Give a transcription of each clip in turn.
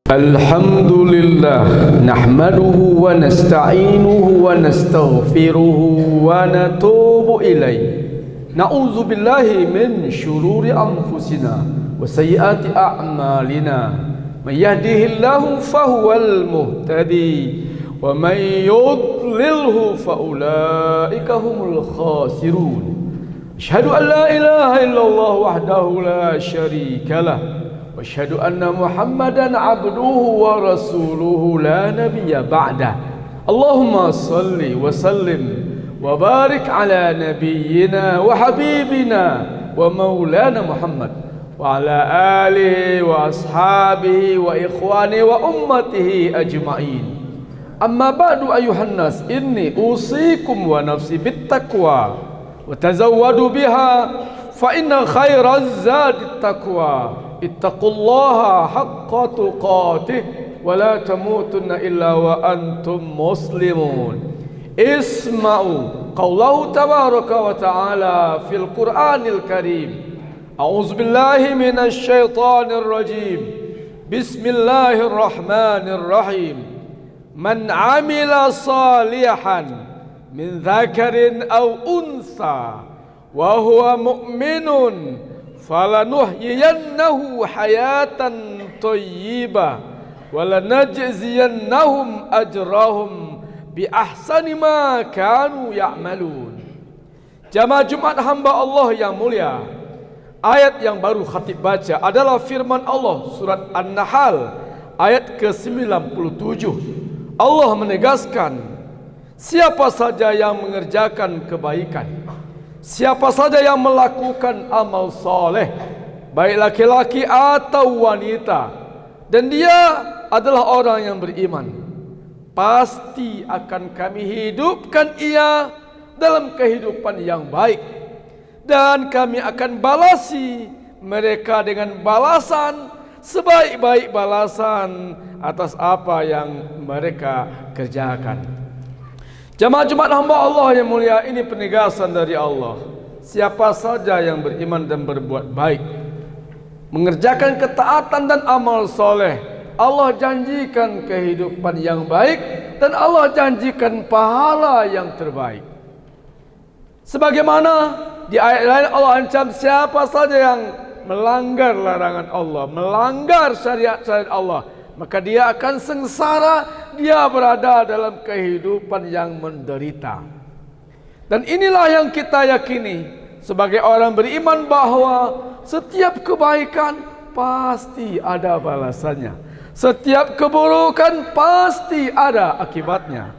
Alhamdulillah nahmaduhu wa nasta'inuhu wa nastaghfiruhu wa natubu ilaih. Na'udzu billahi min syururi anfusina wa sayyiati a'malina. May yahdihillahu fahuwal muhtadi wa may yudlilhu faulaika humul khasirun. Asyhadu an la ilaha illallah wahdahu la syarika lah. واشهد ان محمدا عبده ورسوله لا نبي بعده اللهم صل وسلم وبارك على نبينا وحبيبنا ومولانا محمد وعلى اله واصحابه واخوانه وامته اجمعين اما بعد ايها الناس اني اوصيكم ونفسي بالتقوى وتزودوا بها فان خير الزاد التقوى ittaqullaha haqqa tuqatih wa la tamutunna illa wa antum muslimun. Isma'u qawlahu tabaraka wa ta'ala fil Qur'anil Karim. A'udzu billahi minasy syaithanir rajim. Bismillahirrahmanirrahim. Man 'amila salihan min dzakarin aw unsa wa huwa mu'minun falanuhyiyannahu hayatan thayyibah walanajziyannahum ajrahum bi ahsani ma kanu ya'malun. Jamaah Jumat hamba Allah yang mulia, ayat yang baru khatib baca adalah firman Allah surat An-Nahl ayat ke-97. Allah menegaskan, siapa saja yang mengerjakan kebaikan, siapa saja yang melakukan amal soleh, baik laki-laki atau wanita, dan dia adalah orang yang beriman, pasti akan kami hidupkan ia dalam kehidupan yang baik, dan kami akan balasi mereka dengan balasan sebaik-baik balasan atas apa yang mereka kerjakan. Jamaah Jumat hamba Allah yang mulia, ini penegasan dari Allah. Siapa saja yang beriman dan berbuat baik, mengerjakan ketaatan dan amal soleh, Allah janjikan kehidupan yang baik dan Allah janjikan pahala yang terbaik. Sebagaimana di ayat lain Allah ancam siapa saja yang melanggar larangan Allah, melanggar syariat-syariat Allah, maka dia akan sengsara, dia berada dalam kehidupan yang menderita. Dan inilah yang kita yakini sebagai orang beriman, bahwa setiap kebaikan pasti ada balasannya, setiap keburukan pasti ada akibatnya.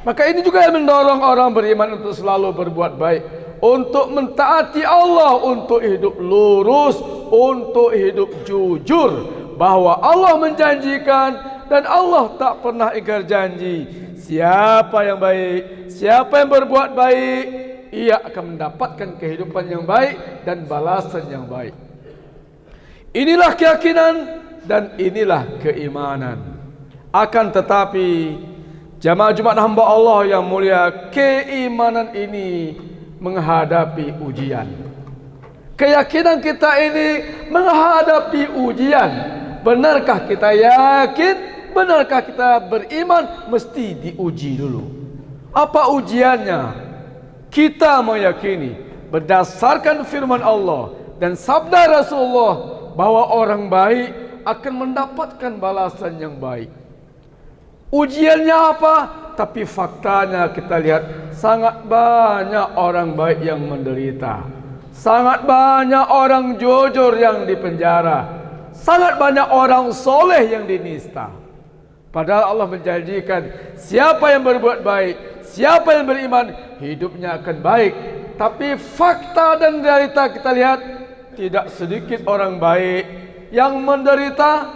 Maka ini juga yang mendorong orang beriman untuk selalu berbuat baik, untuk mentaati Allah, untuk hidup lurus, untuk hidup jujur. Bahwa Allah menjanjikan dan Allah tak pernah ingkar janji. Siapa yang baik, siapa yang berbuat baik, ia akan mendapatkan kehidupan yang baik dan balasan yang baik. Inilah keyakinan dan inilah keimanan. Akan tetapi jamaah Jumat hamba Allah yang mulia, keimanan ini menghadapi ujian. Keyakinan kita ini menghadapi ujian. Benarkah kita yakin? Benarkah kita beriman? Mesti diuji dulu. Apa ujiannya? Kita meyakini berdasarkan firman Allah dan sabda Rasulullah bahwa orang baik akan mendapatkan balasan yang baik. Ujiannya apa? Tapi faktanya kita lihat sangat banyak orang baik yang menderita. Sangat banyak orang jujur yang dipenjara. Sangat banyak orang soleh yang dinista. Padahal Allah menjanjikan siapa yang berbuat baik, siapa yang beriman, hidupnya akan baik. Tapi fakta dan realita kita lihat, tidak sedikit orang baik yang menderita,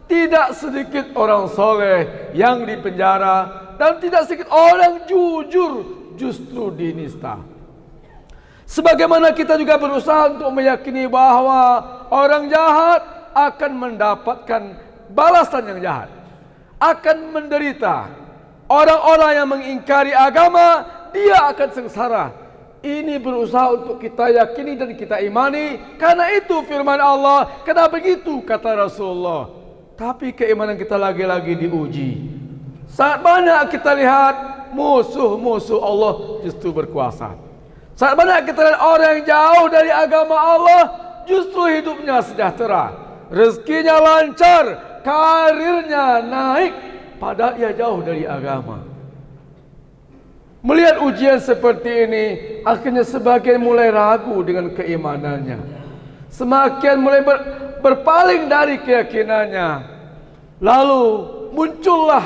tidak sedikit orang soleh yang dipenjara, dan tidak sedikit orang jujur justru dinista. Sebagaimana kita juga berusaha untuk meyakini bahwa orang jahat akan mendapatkan balasan yang jahat, akan menderita. Orang-orang yang mengingkari agama, dia akan sengsara. Ini berusaha untuk kita yakini dan kita imani, karena itu firman Allah, karena begitu kata Rasulullah. Tapi keimanan kita lagi-lagi diuji. Sangat banyak kita lihat musuh-musuh Allah justru berkuasa. Sangat banyak kita lihat orang yang jauh dari agama Allah justru hidupnya sejahtera, rezekinya lancar, karirnya naik, padahal ia jauh dari agama. Melihat ujian seperti ini, akhirnya sebagian mulai ragu dengan keimanannya, semakin mulai berpaling dari keyakinannya. Lalu muncullah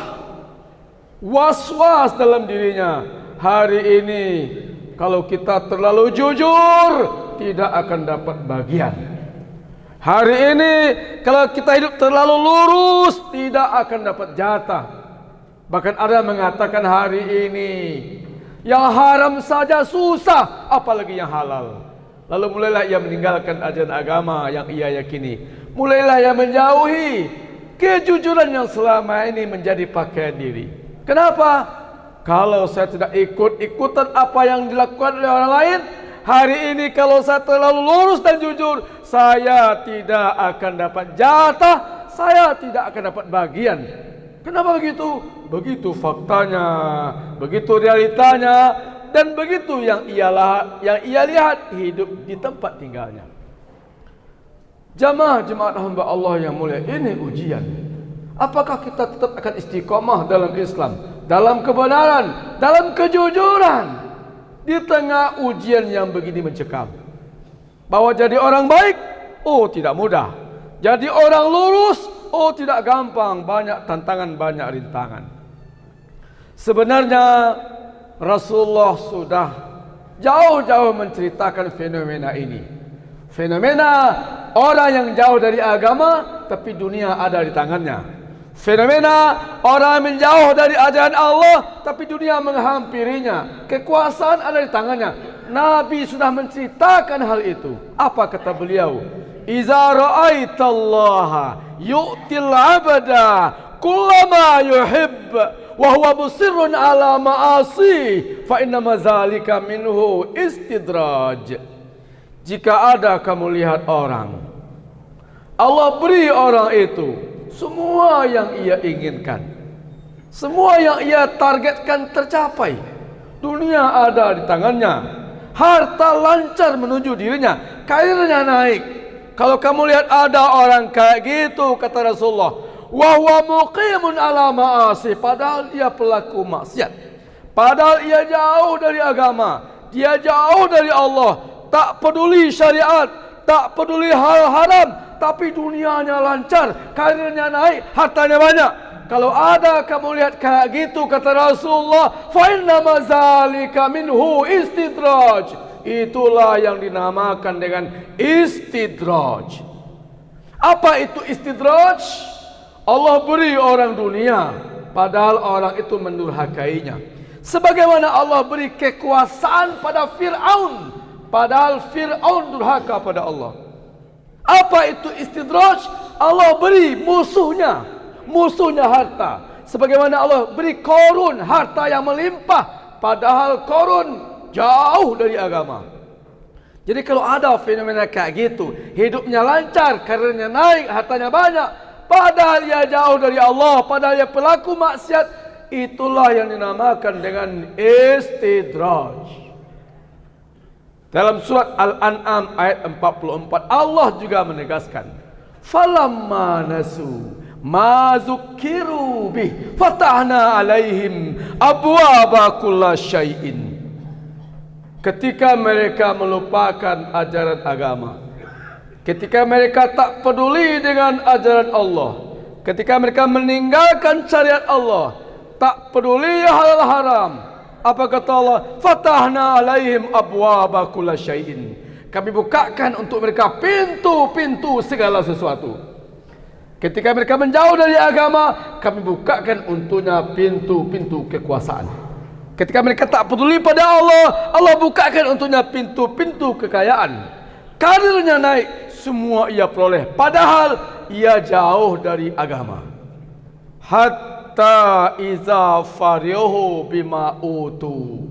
was-was dalam dirinya. Hari ini kalau kita terlalu jujur, tidak akan dapat bagian. Hari ini kalau kita hidup terlalu lurus, tidak akan dapat jatah. Bahkan ada yang mengatakan hari ini yang haram saja susah, apalagi yang halal. Lalu mulailah ia meninggalkan ajaran agama yang ia yakini. Mulailah ia menjauhi kejujuran yang selama ini menjadi pakaian diri. Kenapa? Kalau saya tidak ikut-ikutan apa yang dilakukan oleh orang lain, hari ini kalau saya terlalu lurus dan jujur, saya tidak akan dapat jatah, saya tidak akan dapat bagian. Kenapa begitu? Begitu faktanya, begitu realitanya, dan begitu yang ia lihat hidup di tempat tinggalnya. Jemaah hamba Allah yang mulia, ini ujian. Apakah kita tetap akan istiqamah dalam Islam, dalam kebenaran, dalam kejujuran di tengah ujian yang begini mencekam? Bahwa jadi orang baik, oh tidak mudah. Jadi orang lurus, oh tidak gampang, banyak tantangan, banyak rintangan. Sebenarnya Rasulullah sudah jauh-jauh menceritakan fenomena ini. Fenomena orang yang jauh dari agama tapi dunia ada di tangannya. Fenomena orang yang menjauh dari ajaran Allah tapi dunia menghampirinya. Kekuasaan ada di tangannya. Nabi sudah menceritakan hal itu. Apa kata beliau? Iza ra'aitallaha yu'til 'abda kullama yuhibb wa huwa musirrun 'ala ma'asi fa inna mazalika minhu istidraj. Jika ada kamu lihat orang, Allah beri orang itu semua yang ia inginkan, semua yang ia targetkan tercapai. Dunia ada di tangannya, harta lancar menuju dirinya, karirnya naik. Kalau kamu lihat ada orang kayak gitu, kata Rasulullah, wa huwa muqimun ala ma'asi, padahal dia pelaku maksiat, padahal ia jauh dari agama, dia jauh dari Allah, tak peduli syariat, tak peduli hal haram, tapi dunianya lancar, karirnya naik, hartanya banyak. Kalau ada kamu lihat kayak gitu, kata Rasulullah, fa inna mazalika minhu istidraj. Itulah yang dinamakan dengan istidraj. Apa itu istidraj? Allah beri orang dunia, padahal orang itu mendurhakainya. Sebagaimana Allah beri kekuasaan pada Fir'aun, padahal Fir'aun durhaka pada Allah. Apa itu istidraj? Allah beri musuhnya harta. Sebagaimana Allah beri Qarun harta yang melimpah, padahal Qarun jauh dari agama. Jadi kalau ada fenomena kayak gitu, hidupnya lancar, karirnya naik, hartanya banyak, padahal ia jauh dari Allah, padahal ia pelaku maksiat, itulah yang dinamakan dengan istidraj. Dalam surat Al-An'am ayat 44, Allah juga menegaskan, falamma nasu ma zukiru bih fatahna alaihim abwaba kulla syai'in. Ketika mereka melupakan ajaran agama, ketika mereka tak peduli dengan ajaran Allah, ketika mereka meninggalkan syariat Allah, tak peduli halal haram, apa kata Allah? Fatahna alaihim abwaba kulla syai'in. Kami bukakan untuk mereka pintu-pintu segala sesuatu. Ketika mereka menjauh dari agama, kami bukakan untuknya pintu-pintu kekuasaan. Ketika mereka tak peduli pada Allah, Allah bukakan untuknya pintu-pintu kekayaan. Karirnya naik, semua ia peroleh, padahal ia jauh dari agama. Hatta iza farihu bima utu,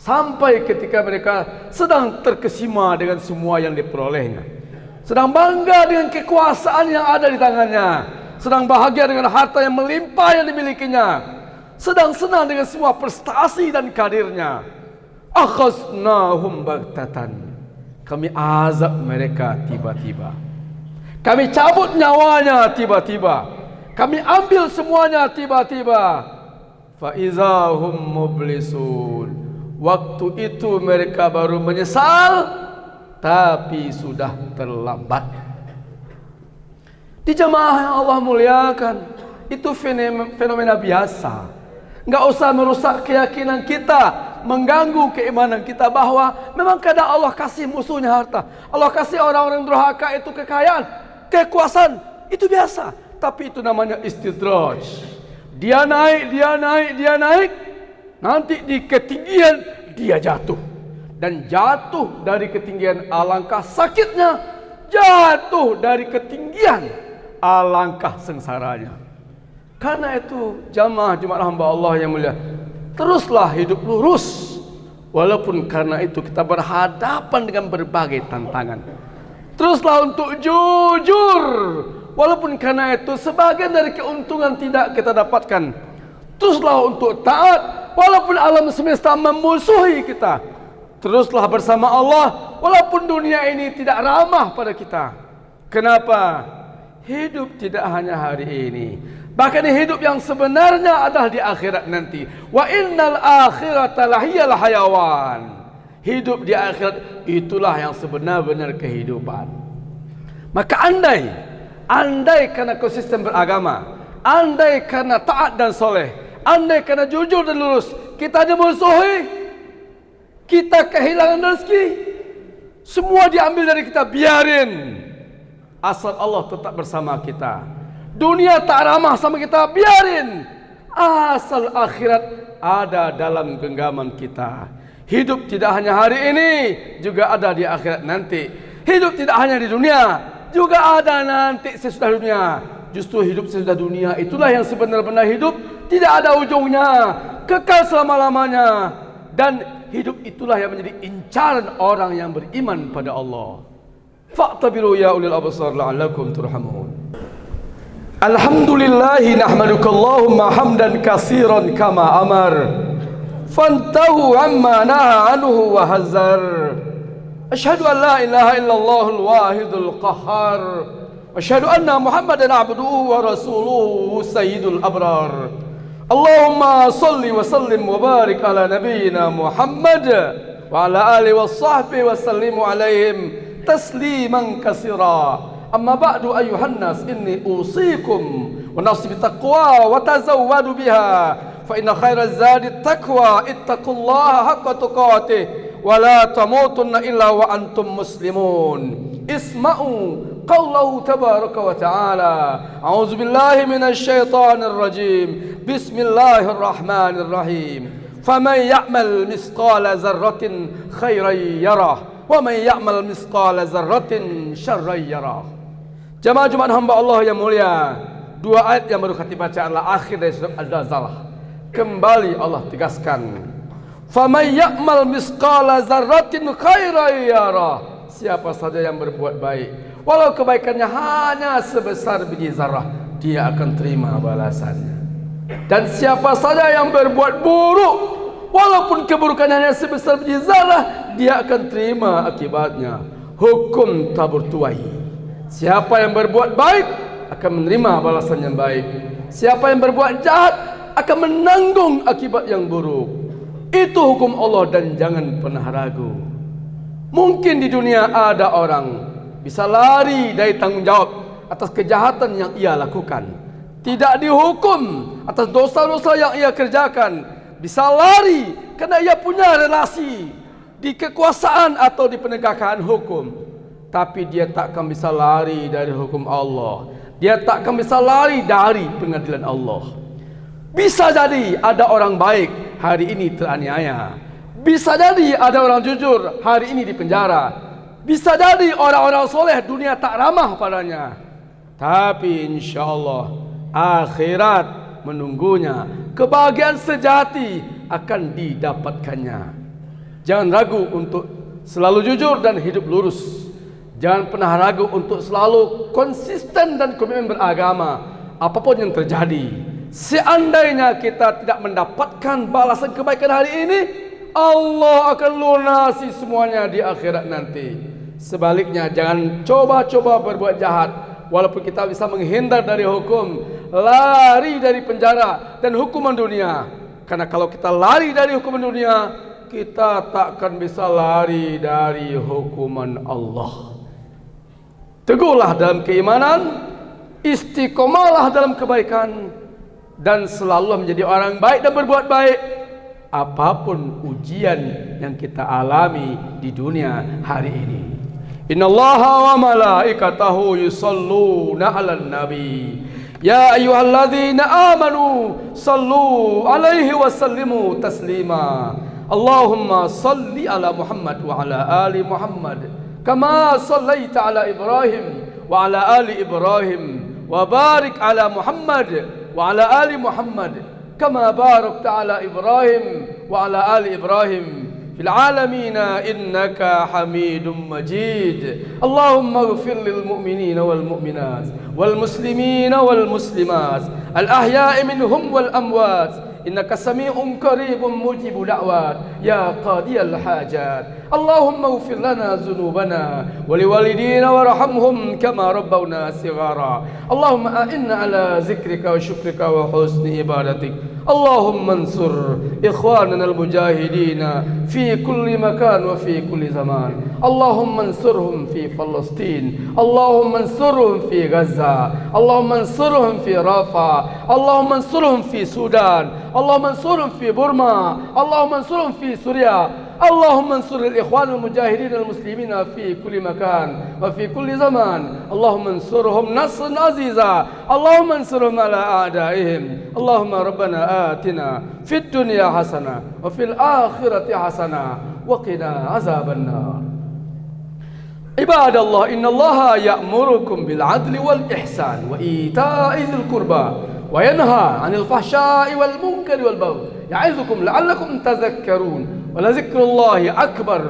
sampai ketika mereka sedang terkesima dengan semua yang diperolehnya, sedang bangga dengan kekuasaan yang ada di tangannya, sedang bahagia dengan harta yang melimpah yang dimilikinya, sedang senang dengan semua prestasi dan karirnya. Akhaznahum baghtatan, kami azab mereka tiba-tiba. Kami cabut nyawanya tiba-tiba. Kami ambil semuanya tiba-tiba. Fa izahum mublisun, waktu itu mereka baru menyesal, tapi sudah terlambat. Di jemaah yang Allah muliakan, itu fenomena biasa. Enggak usah merusak keyakinan kita, mengganggu keimanan kita bahwa memang kadang Allah kasih musuhnya harta, Allah kasih orang-orang durhaka itu kekayaan, kekuasaan, itu biasa. Tapi itu namanya istidraj. Dia naik, nanti di ketinggian dia jatuh. Dan jatuh dari ketinggian alangkah sakitnya, jatuh dari ketinggian alangkah sengsaranya. Karena itu jamaah Jumat hamba Allah yang mulia, teruslah hidup lurus. Walaupun karena itu kita berhadapan dengan berbagai tantangan. Teruslah untuk jujur. Walaupun karena itu sebagian dari keuntungan tidak kita dapatkan. Teruslah untuk taat. Walaupun alam semesta memusuhi kita. Teruslah bersama Allah. Walaupun dunia ini tidak ramah pada kita. Kenapa? Hidup tidak hanya hari ini. Bahkan hidup yang sebenarnya adalah di akhirat nanti. Wa innal akhirata lahiyal hayawan. Hidup di akhirat itulah yang sebenar-benar kehidupan. Maka andai karena konsisten beragama, andai karena taat dan soleh, andai karena jujur dan lurus, kita dimusuhi, kita kehilangan rezeki, semua diambil dari kita, biarin. Asal Allah tetap bersama kita. Dunia tak ramah sama kita, biarin. Asal akhirat ada dalam genggaman kita. Hidup tidak hanya hari ini, juga ada di akhirat nanti. Hidup tidak hanya di dunia, juga ada nanti sesudah dunia. Justru hidup sesudah dunia itulah yang sebenar-benar hidup, tidak ada ujungnya, kekal selama-lamanya. Dan hidup itulah yang menjadi incaran orang yang beriman pada Allah. Fa'tabiru ya ulil absar la'allakum turhamun. Alhamdulillahi nahmaduka Allahumma hamdan katsiran kama amar. Fantahu amma naha anhu wa hazar. Asyhadu an la ilaha illallahul wahidul qahhar. Asyhadu anna Muhammadan abduhu wa rasuluhu sayyidul abrar. Allahumma salli wa sallim wa barik ala nabiyyina Muhammad wa ala alihi wa sahbihi wa sallimu alaihim tasliman katsira. Amma ba'du ayyuhan nas inni usikum wa nafsi bittaqwa wa tazawwadu biha fa inna khairaz zadi taqwa ittaqullaha haqqa tuqatih wa la tamutunna illa wa antum muslimun. Isma'u qawlahu tabaraka wa ta'ala. A'udzu billahi minasy syaithanir rajim. Bismillahirrahmanirrahim. Faman ya'mal misqala dzarratin khairan yarah wa man ya'mal misqala dzarratin syarran yarah. Jamaah Jumat hamba Allah yang mulia, dua ayat yang baru kita baca adalah akhir dari surat Az-Zalzalah. Kembali Allah tegaskan, faman ya'mal misqala dzarratin khairan yarah. Siapa saja yang berbuat baik, walau kebaikannya hanya sebesar biji zarah, dia akan terima balasannya. Dan siapa saja yang berbuat buruk, walaupun keburukannya hanya sebesar biji zarah, dia akan terima akibatnya. Hukum tabur tuai. Siapa yang berbuat baik akan menerima balasan yang baik. Siapa yang berbuat jahat akan menanggung akibat yang buruk. Itu hukum Allah dan jangan pernah ragu. Mungkin di dunia ada orang bisa lari dari tanggung jawab atas kejahatan yang ia lakukan, tidak dihukum atas dosa-dosa yang ia kerjakan, bisa lari karena ia punya relasi di kekuasaan atau di penegakan hukum. Tapi dia tak akan bisa lari dari hukum Allah. Dia tak akan bisa lari dari pengadilan Allah. Bisa jadi ada orang baik hari ini teraniaya. Bisa jadi ada orang jujur hari ini di penjara. Bisa jadi orang-orang soleh dunia tak ramah padanya. Tapi insya Allah akhirat menunggunya. Kebahagiaan sejati akan didapatkannya. Jangan ragu untuk selalu jujur dan hidup lurus. Jangan pernah ragu untuk selalu konsisten dan komitmen beragama. Apapun yang terjadi, seandainya kita tidak mendapatkan balasan kebaikan hari ini, Allah akan lunasi semuanya di akhirat nanti. Sebaliknya, jangan coba-coba berbuat jahat. Walaupun kita bisa menghindar dari hukum, lari dari penjara dan hukuman dunia. Karena kalau kita lari dari hukuman dunia, kita takkan bisa lari dari hukuman Allah. Teguhlah dalam keimanan, istiqomalah dalam kebaikan, dan selalu menjadi orang baik dan berbuat baik apapun ujian yang kita alami di dunia hari ini. Innallaha wa malaikatahu yusalluna 'alan nabi. Ya ayyuhalladzina amanu sallu 'alaihi wa sallimu taslima. Allahumma salli ala Muhammad wa ala ali Muhammad kama sallaita ala Ibrahim wa ala ali Ibrahim wa barik ala Muhammad wa ala ali Muhammad kama barakta ala Ibrahim wa ala ali Ibrahim fil alamin innaka Hamidum Majid. Allahumma ighfir lil mu'minina wal mu'minat wal muslimina wal muslimat al ahya'i minhum wal amwat innaka sami'un qaribun mujibud da'wat ya qadiyal hajat. Allahumma ighfir lana dhunubana wa liwalidina warhamhum kama rabbawna shighara. Allahumma a'inna ala zikrika wa syukrika wa husni ibadatik. Allahumma ansur ikhwanana al-mujahidina fi kulli makan wa fi kulli zaman. Allahumma ansurhum fi Palestin. Allahumma ansurhum fi Gaza. Allahumma ansurhum fi Rafah. Allahumma ansurhum fi Sudan. Allahumma ansurhum fi Burma. Allahumma ansurhum fi Syria. اللهم انصر الإخوان المجاهدين المسلمين في كل مكان وفي كل زمان. اللهم انصرهم نصرا عزيزا. اللهم انصرهم على أعدائهم. اللهم ربنا آتنا في الدنيا حسنة وفي الآخرة حسنة وقنا عذاب النار. عباد الله إن الله يأمركم بالعدل والإحسان وإيتاء ذي القربى وينهى عن الفحشاء والمنكر والبغي يعظكم لعلكم تذكرون ولذكر الله أكبر.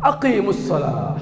أقيموا الصلاة.